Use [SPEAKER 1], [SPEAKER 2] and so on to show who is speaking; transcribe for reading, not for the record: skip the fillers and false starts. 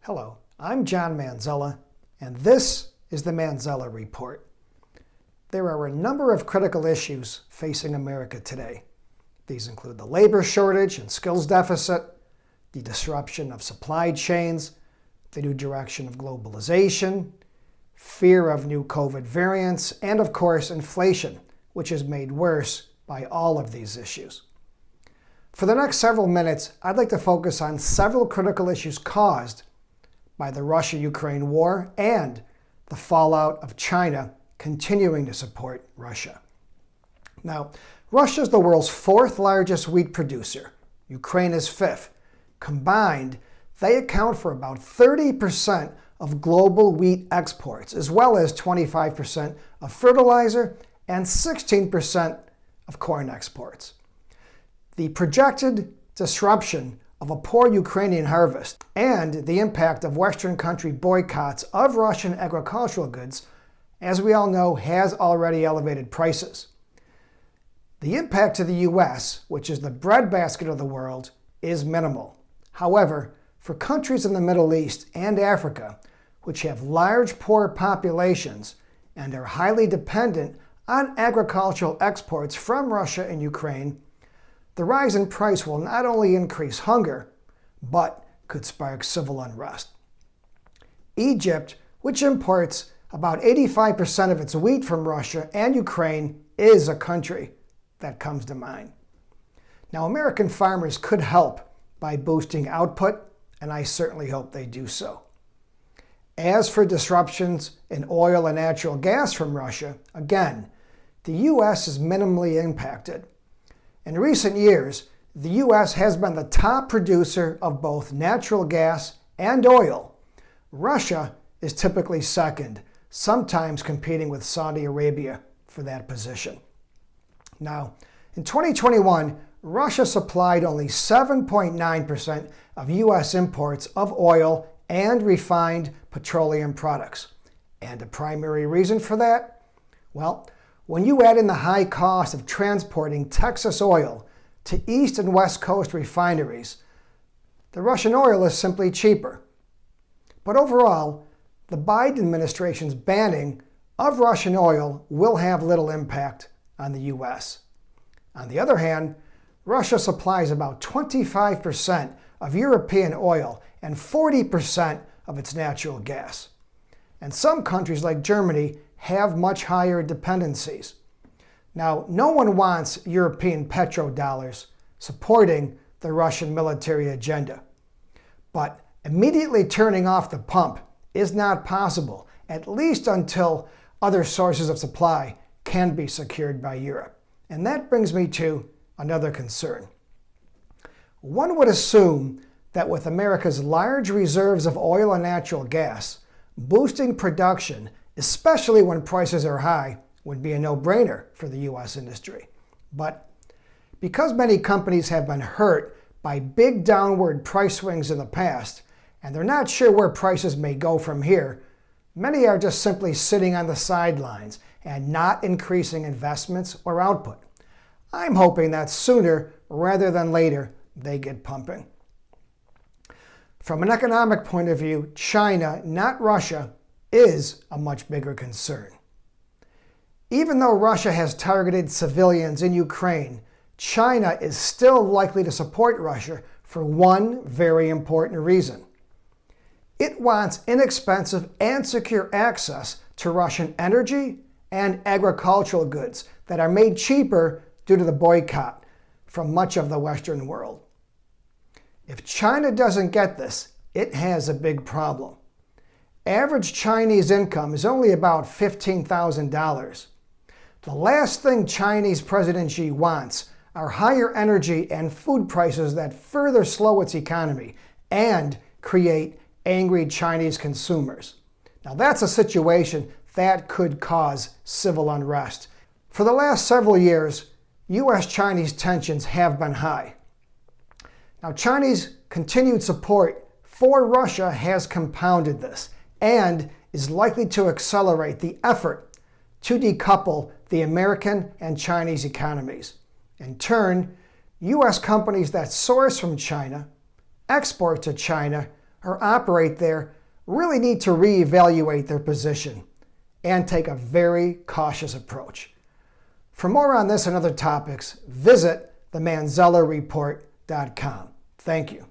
[SPEAKER 1] Hello, I'm John Manzella, and this is the Manzella Report. There are a number of critical issues facing America today. These include the labor shortage and skills deficit, the disruption of supply chains, the new direction of globalization, fear of new COVID variants, and of course inflation, which is made worse by all of these issues. For the next several minutes, I'd like to focus on several critical issues caused by the Russia-Ukraine war and the fallout of China continuing to support Russia. Now, Russia is the world's fourth largest wheat producer. Ukraine is fifth. Combined, they account for about 30% of global wheat exports, as well as 25% of fertilizer and 16% of corn exports. The projected disruption of a poor Ukrainian harvest and the impact of Western country boycotts of Russian agricultural goods, as we all know, has already elevated prices. The impact to the U.S., which is the breadbasket of the world, is minimal. However, for countries in the Middle East and Africa, which have large poor populations and are highly dependent on agricultural exports from Russia and Ukraine, the rise in price will not only increase hunger, but could spark civil unrest. Egypt, which imports about 85% of its wheat from Russia and Ukraine, is a country that comes to mind. Now, American farmers could help by boosting output, and I certainly hope they do so. As for disruptions in oil and natural gas from Russia, again, the U.S. is minimally impacted. In recent years, the U.S. has been the top producer of both natural gas and oil. Russia is typically second, sometimes competing with Saudi Arabia for that position. Now, in 2021, Russia supplied only 7.9% of U.S. imports of oil and refined petroleum products. And the primary reason for that? Well, when you add in the high cost of transporting Texas oil to East and West Coast refineries, the Russian oil is simply cheaper. But overall, the Biden administration's banning of Russian oil will have little impact on the U.S. On the other hand, Russia supplies about 25% of European oil and 40% of its natural gas. And some countries like Germany have much higher dependencies. Now, no one wants European petrodollars supporting the Russian military agenda. But immediately turning off the pump is not possible, at least until other sources of supply can be secured by Europe. And that brings me to another concern. One would assume that with America's large reserves of oil and natural gas, boosting production, especially when prices are high, would be a no-brainer for the U.S. industry. But because many companies have been hurt by big downward price swings in the past, and they're not sure where prices may go from here, many are just simply sitting on the sidelines and not increasing investments or output. I'm hoping that sooner rather than later they get pumping. From an economic point of view, China, not Russia, is a much bigger concern. Even though Russia has targeted civilians in Ukraine, China is still likely to support Russia for one very important reason. It wants inexpensive and secure access to Russian energy and agricultural goods that are made cheaper due to the boycott from much of the Western world. If China doesn't get this, it has a big problem. Average Chinese income is only about $15,000. The last thing Chinese President Xi wants are higher energy and food prices that further slow its economy and create angry Chinese consumers. Now that's a situation that could cause civil unrest. For the last several years, U.S.-Chinese tensions have been high. Now, Chinese continued support for Russia has compounded this and is likely to accelerate the effort to decouple the American and Chinese economies. In turn, U.S. companies that source from China, export to China, or operate there really need to reevaluate their position and take a very cautious approach. For more on this and other topics, visit themanzellareport.com. Thank you.